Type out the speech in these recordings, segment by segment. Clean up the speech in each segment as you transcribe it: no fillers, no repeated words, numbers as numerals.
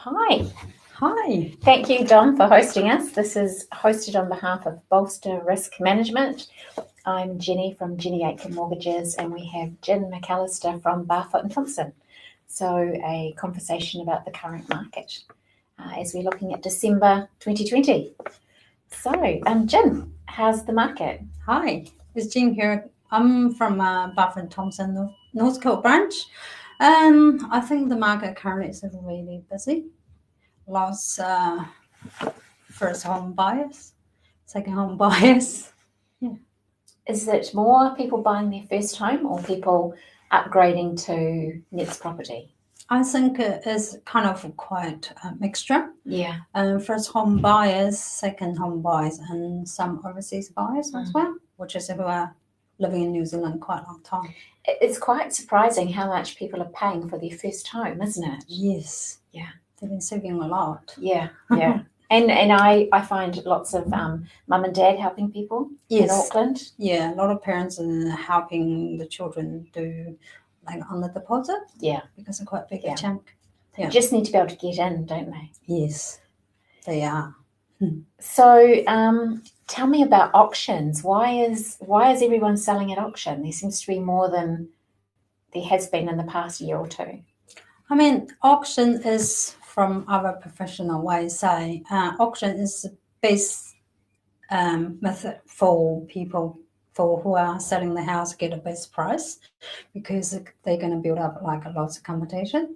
Hi. Hi. Thank you, Dom, for hosting us. This is hosted on behalf of Bolster Risk Management. I'm Jenny from Jenny Aitken Mortgages, and we have Jin McAllister from Barfoot Thompson. So a conversation about the current market as we're looking at December 2020. So, Jin, how's the market? Hi, it's Jin here. I'm from Barfoot Thompson Northcote branch. I think the market currently is really busy. Lots first home buyers, second home buyers. Yeah. Is it more people buying their first home or people upgrading to next property? I think it's kind of quite a mixture. Yeah. First home buyers, second home buyers, and some overseas buyers as well, which is who are living in New Zealand quite a long time. It's quite surprising how much people are paying for their first home, isn't it? Yes. Yeah. They've been saving a lot. Yeah, yeah. And I find lots of mum and dad helping people in Auckland. Yeah, a lot of parents are helping the children do like on the deposit. Yeah. Because they're quite big a chunk. They just need to be able to get in, don't they? Yes, they are. So tell me about auctions. Why is everyone selling at auction? There seems to be more than there has been in the past year or two. I mean, auction is, from our professional way of saying, auction is the best method for people who are selling the house get a best price, because they're going to build up like a lots of competition.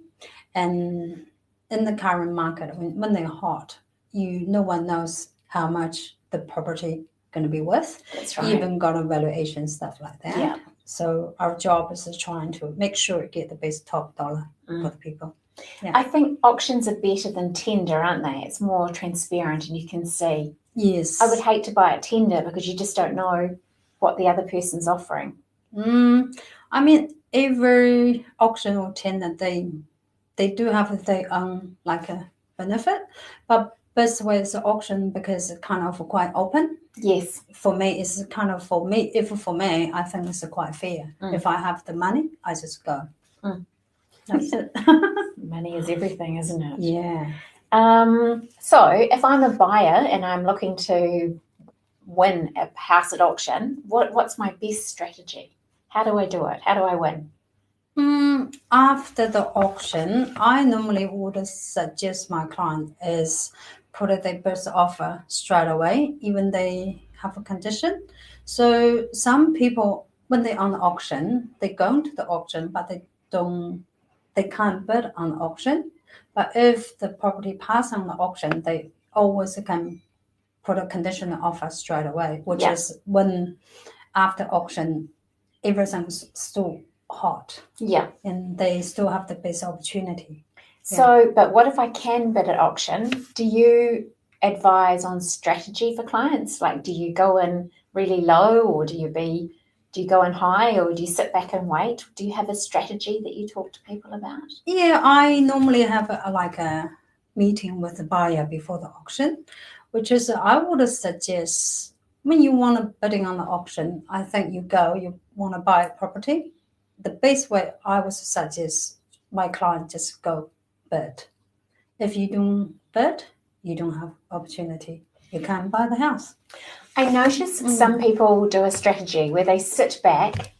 And in the current market, when they're hot, no one knows how much the property going to be worth. That's right. Even got a valuation, stuff like that. Yeah. So our job is trying to make sure it get the best top dollar for the people. Yeah. I think auctions are better than tender, aren't they? It's more transparent and you can see. Yes. I would hate to buy a tender because you just don't know what the other person's offering. I mean, every auction or tender, they do have their own like a benefit, but best way is auction because it's kind of quite open. Yes. For me, it's kind of for me, I think it's quite fair. If I have the money, I just go. That's it. Money is everything, isn't it? Yeah. So if I'm a buyer and I'm looking to win a house at auction, what's my best strategy? How do I do it? How do I win? After the auction, I normally would suggest my client is put their best offer straight away, even they have a condition. So some people, when they're on the auction, they go to the auction, but they can't bid on the auction. But if the property pass on the auction, they always can put a conditional offer straight away, which is when after auction, everything's still hot. Yeah. And they still have the best opportunity. So, but what if I can bid at auction? Do you advise on strategy for clients? Like, do you go in really low, or do you go in high, or do you sit back and wait? Do you have a strategy that you talk to people about? Yeah, I normally have a meeting with the buyer before the auction, which is I would suggest when you want to bidding on the auction, I think you want to buy a property. The best way I would suggest my client just go bid. If you don't bid, you don't have opportunity. You can't buy the house. I notice some people do a strategy where they sit back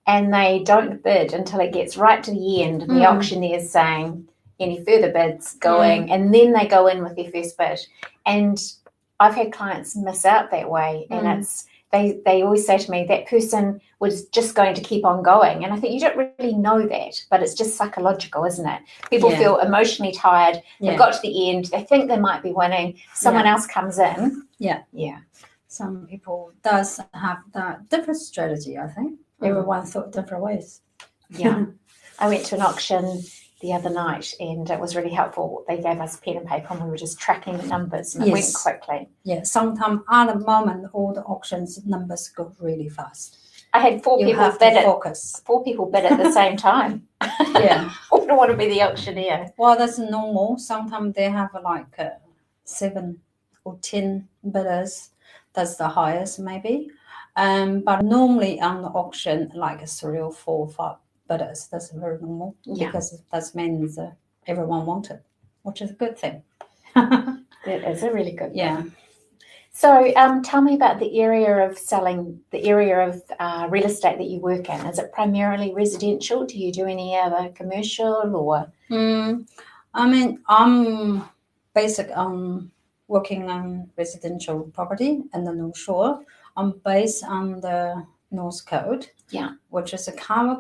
and they don't bid until it gets right to the end and the auctioneer is saying any further bids going, and then they go in with their first bid. And I've had clients miss out that way, and it's they always say to me that person was just going to keep on going, and I think you don't really know that, but it's just psychological, isn't it? People feel emotionally tired. They've got to the end, they think they might be winning, someone else comes in. Yeah. Some people does have that different strategy. I think everyone thought different ways. Yeah. I went to an auction the other night and it was really helpful. They gave us pen and paper and we were just tracking the numbers and it went quickly. Yeah, sometimes at the moment all the auctions numbers go really fast. I had four people bid at the same time. Yeah. All don't want to be the auctioneer. Well, that's normal. Sometimes they have like 7 or 10 bidders. That's the highest maybe. But normally on the auction, like 3 or 4 or 5 bidders. That's very normal because that means everyone wanted which is a good thing. That is a really good Yeah. thing. So tell me about the area of real estate that you work in. Is it primarily residential? Do you do any other commercial or? I mean, I'm working on residential property in the North Shore. I'm based on the North Coast, which is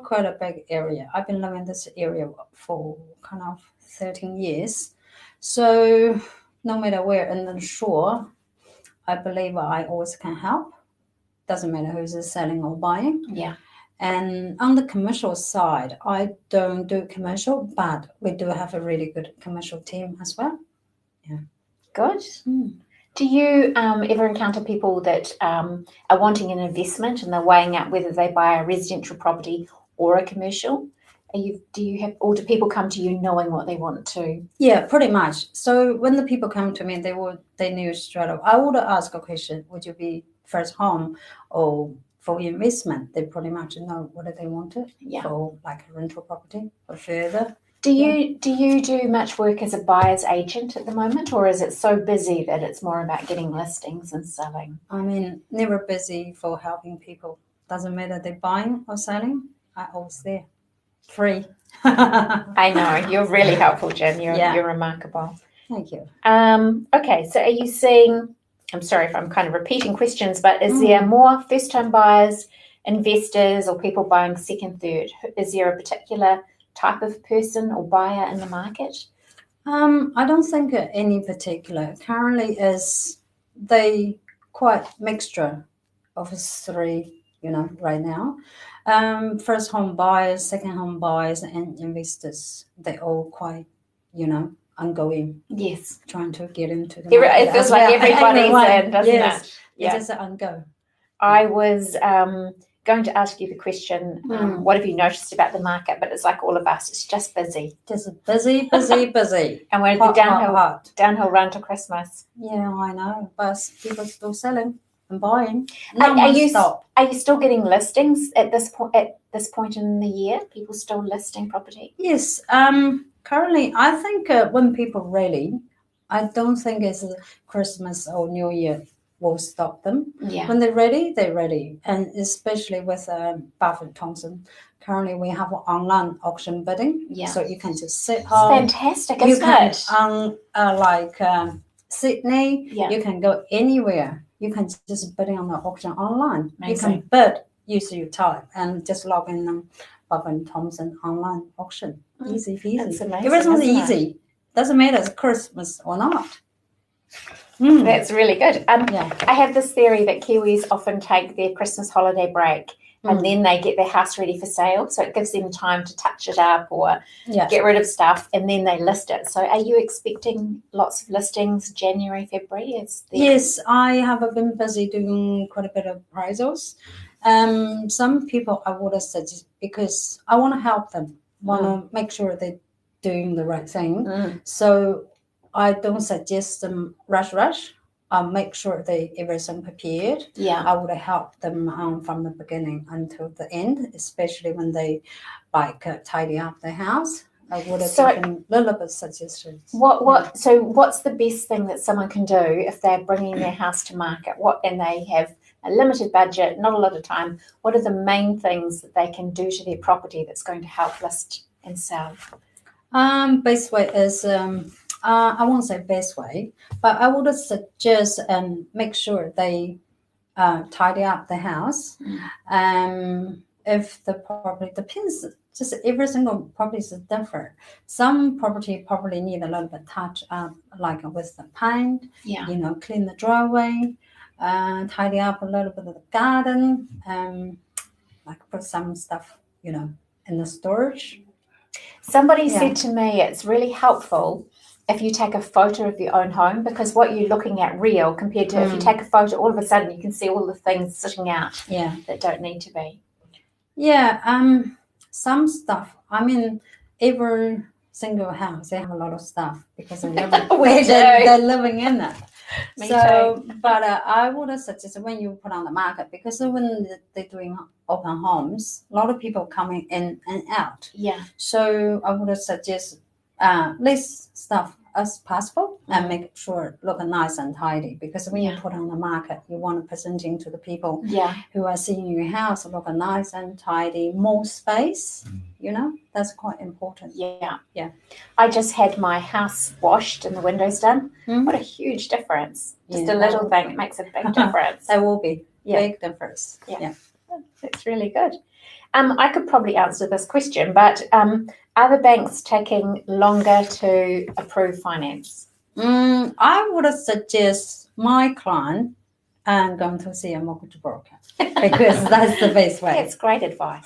quite a big area. I've been living in this area for kind of 13 years. So no matter where in the shore, I believe I always can help. Doesn't matter who's selling or buying. Yeah. And on the commercial side, I don't do commercial, but we do have a really good commercial team as well. Yeah. Good. Do you ever encounter people that are wanting an investment and they're weighing out whether they buy a residential property or a commercial? Do people come to you knowing what they want to? Yeah, pretty much. So when the people come to me, they knew straight up. I would ask a question: would you be first home or for investment? They pretty much know what they wanted for, like a rental property or further. Do you do much work as a buyer's agent at the moment, or is it so busy that it's more about getting listings and selling? I mean, never busy for helping people. Doesn't matter they're buying or selling. I'm always there. Free. I know, you're really helpful, Jin. You're remarkable. Thank you. Okay, so are you seeing, I'm sorry if I'm kind of repeating questions, but is there more first-time buyers, investors, or people buying second, third? Is there a particular type of person or buyer in the market? I don't think any particular. Currently they quite mixture of three, right now. First home buyers, second home buyers, and investors, they all quite, ongoing. Yes. Trying to get into the market. It feels like everybody's in, doesn't it? Yeah. It's just an ongo. I was going to ask you the question, what have you noticed about the market? But it's like all of us, it's just busy. Just busy. And we're at the downhill run to Christmas. Yeah, I know. But people still selling and buying. Are you still getting listings at this point in the year? People still listing property? Yes. Currently, I think when people ready, I don't think it's Christmas or New Year will stop them. Yeah. When they're ready, they're ready. And especially with Barfoot Thompson, currently we have online auction bidding. Yeah. So you can just sit home. It's fantastic, isn't it? Sydney, you can go anywhere. You can just bid on the auction online. Amazing. You can bid, use your time, and just log in on Barfoot Thompson online auction. Easy peasy. That's amazing. Everything's easy. Doesn't matter if it's Christmas or not. That's really good. I have this theory that Kiwis often take their Christmas holiday break and then they get their house ready for sale. So it gives them time to touch it up or get rid of stuff, and then they list it. So are you expecting lots of listings January, February? Yes, I have been busy doing quite a bit of appraisals. Some people I would have suggest, because I want to help them, want to make sure they're doing the right thing. So I don't suggest them rush. Make sure everything prepared. Yeah, I would help them from the beginning until the end, especially when they tidy up the house. I would have given a little bit of suggestions. So what's the best thing that someone can do if they're bringing their house to market? And they have a limited budget, not a lot of time. What are the main things that they can do to their property that's going to help list and sell? Best way is. I won't say best way, but I would suggest make sure they tidy up the house. If the property depends, just every single property is different. Some property probably need a little bit touch up, like with the paint. Yeah. Clean the driveway, tidy up a little bit of the garden, like put some stuff, in the storage. Somebody said to me, it's really helpful if you take a photo of your own home, because what you're looking at real compared to if you take a photo, all of a sudden you can see all the things sitting out that don't need to be. Yeah, some stuff. I mean, every single house, they have a lot of stuff because they're living in it. But I would suggest when you put on the market, because when they're doing open homes, a lot of people coming in and out. Yeah. So I would suggest less stuff as possible and make sure it look nice and tidy. Because when you put on the market, you want to presenting to the people who are seeing your house look nice and tidy, more space. You know, that's quite important. Yeah. I just had my house washed and the windows done. What a huge difference. Just a little thing. It makes a big difference. There will be big difference. Yeah. That's really good. I could probably answer this question, but are the banks taking longer to approve finance? I would suggest my client going to see a mortgage broker because that's the best way. That's great advice.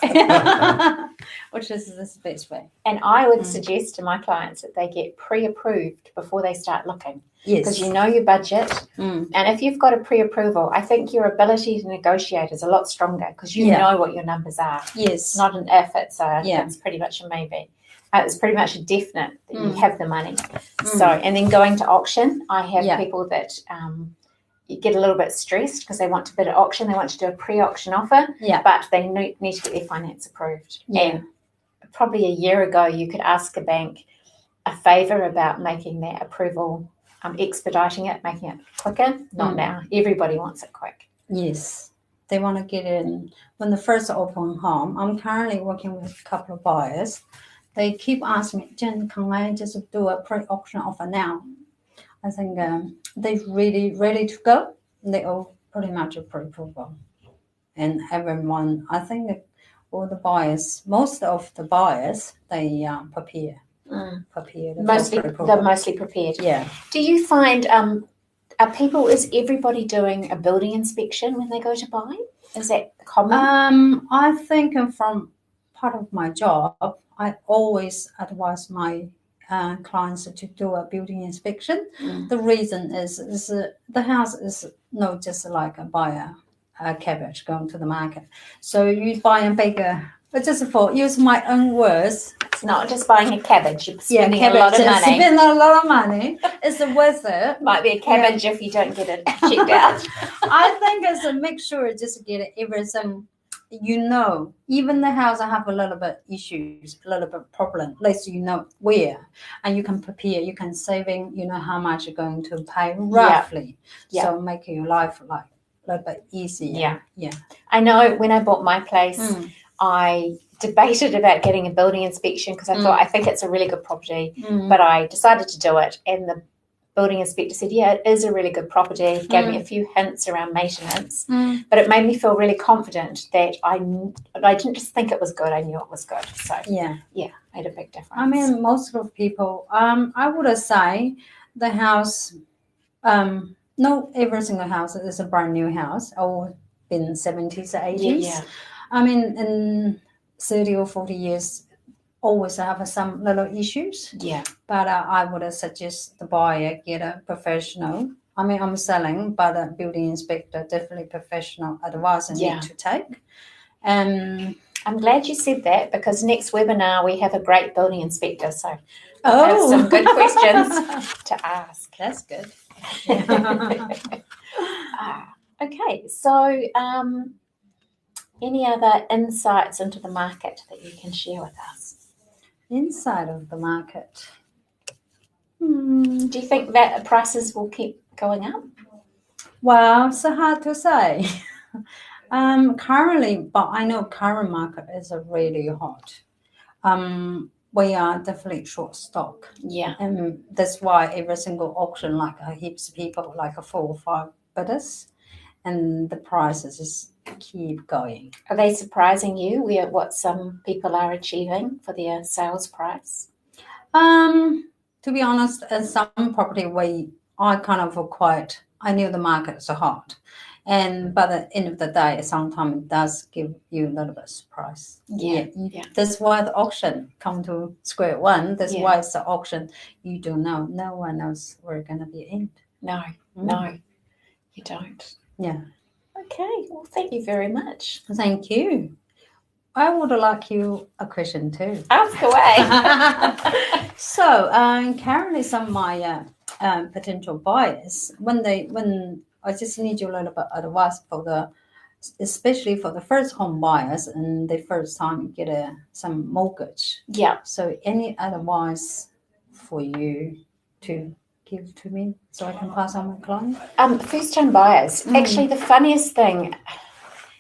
Which is the best way. And I would suggest to my clients that they get pre-approved before they start looking. Yes. Because you know your budget. And if you've got a pre-approval, I think your ability to negotiate is a lot stronger because you know what your numbers are. Yes. It's not an if, it's pretty much a maybe. It's pretty much a definite that you have the money. So, and then going to auction, I have people that you get a little bit stressed because they want to bid at auction. They want to do a pre-auction offer, but they need to get their finance approved. And probably a year ago, you could ask a bank a favour about making that approval, expediting it, making it quicker. Not now. Everybody wants it quick. Yes. They want to get in. When the first open home, I'm currently working with a couple of buyers. They keep asking me, Jen, can I just do a pre-auction offer now? I think they're really ready to go. They all pretty much pre-approval. And everyone, I think that all the buyers, most of the buyers, they prepare. They're mostly prepared. Yeah. Do you find is everybody doing a building inspection when they go to buy? Is that common? I think from part of my job, I always advise my clients to do a building inspection. The reason is the house is not just like buy a cabbage going to the market. So you buy a bigger, but just use my own words. It's not just buying a cabbage. You're spending a lot of money. Spending a lot of money. It's worth it. Might be a cabbage if you don't get it checked out. I think it's a make sure just get everything. You know, even the house I have a little bit issues, a little bit problem. At least you know where, and you can prepare. You can saving. You know how much you're going to pay roughly. So making your life like a little bit easier. Yeah. I know when I bought my place, I debated about getting a building inspection because I think it's a really good property, but I decided to do it, and the building inspector said, yeah, it is a really good property, gave me a few hints around maintenance, but it made me feel really confident that I didn't just think it was good, I knew it was good. So made a big difference. I mean, most of people, I would say the house, not every single house is a brand new house, all been 70s or 80s. I mean, in 30 or 40 years, always have some little issues. But I would suggest the buyer get a professional. I mean, I'm selling, but a building inspector, definitely professional advice and need to take. I'm glad you said that because next webinar we have a great building inspector, so we'll have some good questions to ask. That's good. Okay, so any other insights into the market that you can share with us? Inside of the market. Do you think that prices will keep going up? Well, it's hard to say. Currently, but I know current market is really hot. We are definitely short stock. And that's why every single auction, like heaps of people, like 4 or 5 bidders, and the prices just keep going. Are they surprising you what some people are achieving for their sales price? To be honest, in some property I kind of I knew the market is hot. And by the end of the day, sometimes it does give you a little bit of surprise. That's why the auction come to square one. That's why it's the auction. You don't know. No one knows where it's going to be end. No, you don't. Yeah. Okay. Well, thank you very much. Thank you. I would like you a question too. Ask away. So, currently some of my potential buyers, when I just need you a little bit of advice especially for the first home buyers and the first time get some mortgage. So any advice for you to give to me so I can pass on my client? First-time buyers. Actually, the funniest thing,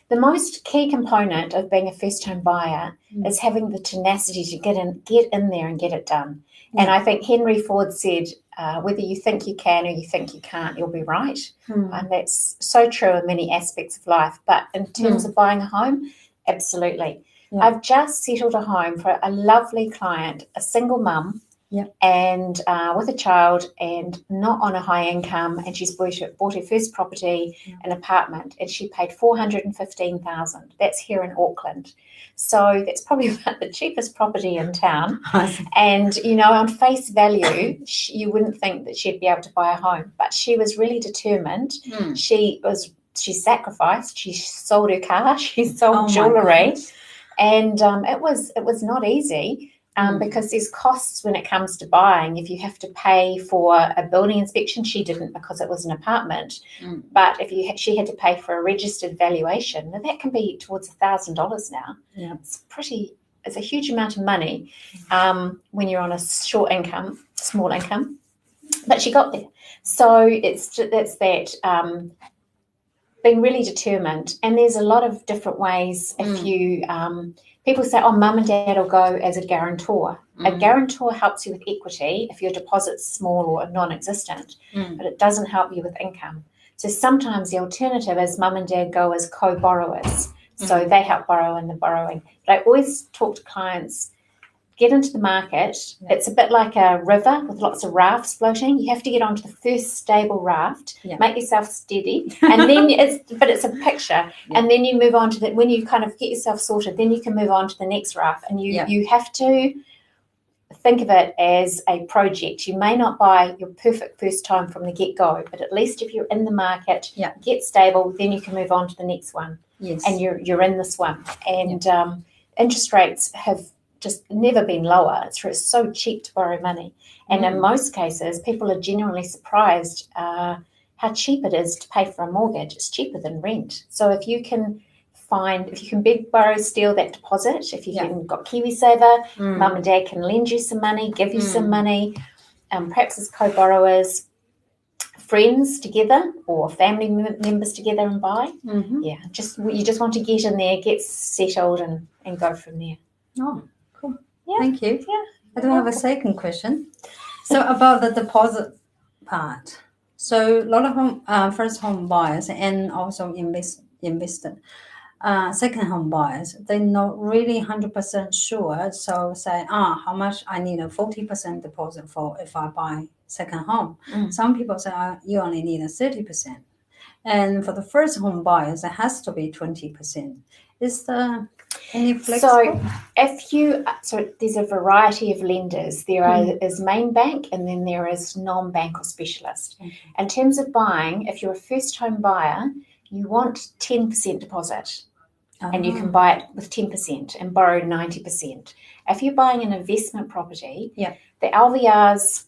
the most key component of being a first-time buyer is having the tenacity to get in there and get it done. And I think Henry Ford said, whether you think you can or you think you can't, you'll be right. And that's so true in many aspects of life. But in terms of buying a home, absolutely. Yeah. I've just settled a home for a lovely client, a single mum, and with a child and not on a high income, and she's bought her first property, an apartment, and she paid $415,000. That's here in Auckland. So that's probably about the cheapest property in town. And, you know, on face value, you wouldn't think that she'd be able to buy a home, but she was really determined. She sacrificed, she sold her car, she sold jewellery, and it was not easy. Because there's costs when it comes to buying. If you have to pay for a building inspection, she didn't because it was an apartment. But if she had to pay for a registered valuation, now that can be towards $1,000 now. Yeah. It's a huge amount of money when you're on a small income. But she got there. So that's that. Being really determined, and there's a lot of different ways. If you people say, oh, mum and dad will go as a guarantor. A guarantor helps you with equity if your deposit's small or non-existent, but it doesn't help you with income. So sometimes the alternative is mum and dad go as co-borrowers, so they help borrow in the borrowing. But I always talk to clients, get into the market. It's a bit like a river with lots of rafts floating. You have to get onto the first stable raft, make yourself steady, and then it's a picture. And then you move on to when you kind of get yourself sorted, then you can move on to the next raft. And you have to think of it as a project. You may not buy your perfect first time from the get-go, but at least if you're in the market, get stable, then you can move on to the next one. Yes. And you're in this one. And interest rates have just never been lower. It's so cheap to borrow money. And in most cases, people are genuinely surprised how cheap it is to pay for a mortgage. It's cheaper than rent. So if you can borrow, steal that deposit, if you can got KiwiSaver, mum and dad can lend you some money, give you some money, perhaps as co-borrowers, friends together or family members together and buy. You just want to get in there, get settled and go from there. Oh, cool. Yeah. Thank you. Yeah. I do have a second question. So about the deposit part. So a lot of first home buyers and also invested second home buyers, they're not really 100% sure. So say, how much I need a 40% deposit for if I buy second home. Some people say you only need a 30%. And for the first home buyers, it has to be 20%. Is there any flexible? So there's a variety of lenders. There is main bank, and then there is non-bank or specialist. In terms of buying, if you're a first home buyer, you want 10% deposit, and you can buy it with 10% and borrow 90%. If you're buying an investment property, the LVRs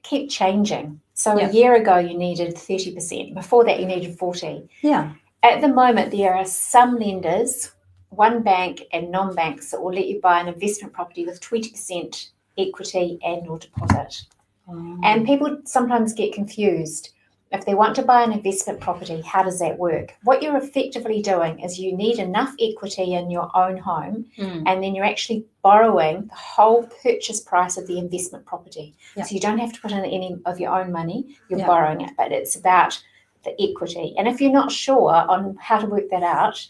keep changing. So a year ago you needed 30%. Before that you needed 40%. Yeah. At the moment there are some lenders, one bank and non-banks, that will let you buy an investment property with 20% equity and or deposit. And people sometimes get confused. If they want to buy an investment property, how does that work? What you're effectively doing is you need enough equity in your own home, and then you're actually borrowing the whole purchase price of the investment property. So you don't have to put in any of your own money, you're borrowing it, but it's about the equity. And if you're not sure on how to work that out,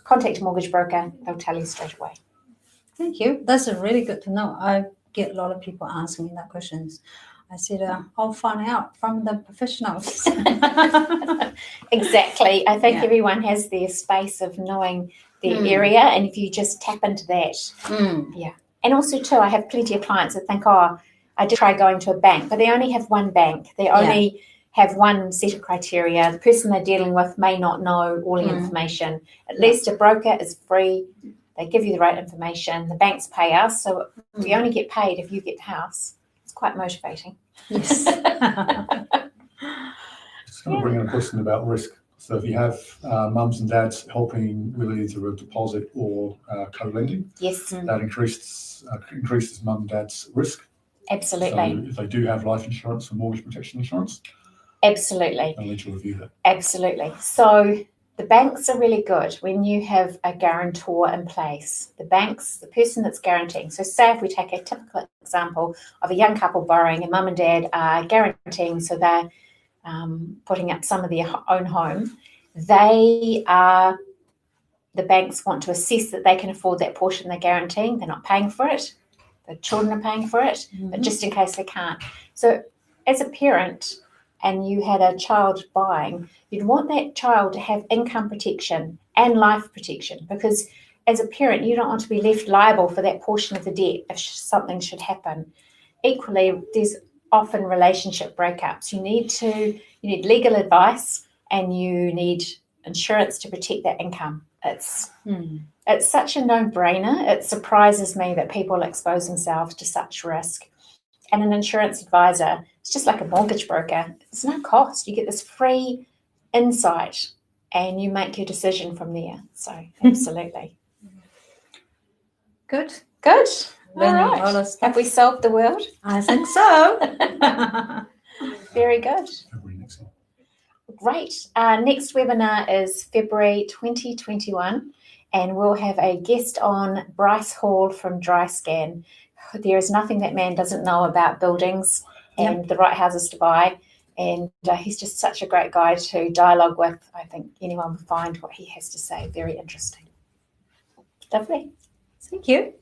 contact a mortgage broker, they'll tell you straight away. Thank you. That's really good to know. I get a lot of people asking me that questions. I said, I'll find out from the professionals. Exactly. I think everyone has their space of knowing their area, and if you just tap into that. And also, too, I have plenty of clients that think, I did try going to a bank, but they only have one bank. They only have one set of criteria. The person they're dealing with may not know all the information. At least a broker is free. They give you the right information. The banks pay us, so we only get paid if you get the house. Quite motivating. Yes. Just going to bring in a question about risk. So if you have mums and dads helping with either a deposit or co-lending, yes, that increases mum and dad's risk. Absolutely. So if they do have life insurance or mortgage protection insurance, Absolutely. they'll need to review that. Absolutely. So the banks are really good when you have a guarantor in place. The banks, the person that's guaranteeing. So say if we take a typical example of a young couple borrowing and mum and dad are guaranteeing, so they're putting up some of their own home, the banks want to assess that they can afford that portion they're guaranteeing. They're not paying for it. The children are paying for it, but just in case they can't. So as a parent and you had a child buying, you'd want that child to have income protection and life protection, because as a parent, you don't want to be left liable for that portion of the debt if something should happen. Equally, there's often relationship breakups. You need legal advice and you need insurance to protect that income. It's such a no-brainer. It surprises me that people expose themselves to such risk. And an insurance advisor, it's just like a mortgage broker. It's no cost. You get this free insight and you make your decision from there. So absolutely. Good. Good. Learning All a lot right. of stuff. Have we solved the world? I think so. Very good. February next year. Great. Our next webinar is February 2021, and we'll have a guest on, Bryce Hall from DryScan. There is nothing that man doesn't know about buildings and the right houses to buy, and he's just such a great guy to dialogue with. I think anyone will find what he has to say very interesting. Lovely. Thank you.